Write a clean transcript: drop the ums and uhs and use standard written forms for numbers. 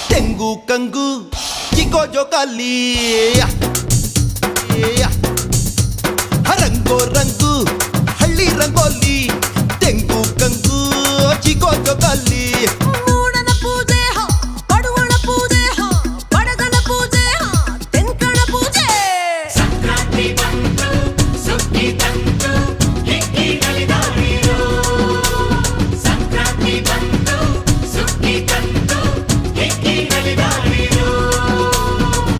ತೆಂಗು ಕಂಗು ಚಿಕ್ಕೋ ಜೋಕಾಲಿ ರಂಗೋ ರಂಗು ಹಳ್ಳಿ ರಂಗೋಲಿ ತೆಂಗು ಕಂಗು ಚಿಕ್ಕೋ ಜೋಕಾಲಿ ಸಂಕ್ರಾಂತಿ ಬಂತು ಸುಗ್ಗಿ ತಂತು ಹಿಕ್ಕಿ ನಲಿದಾಡಿರೋ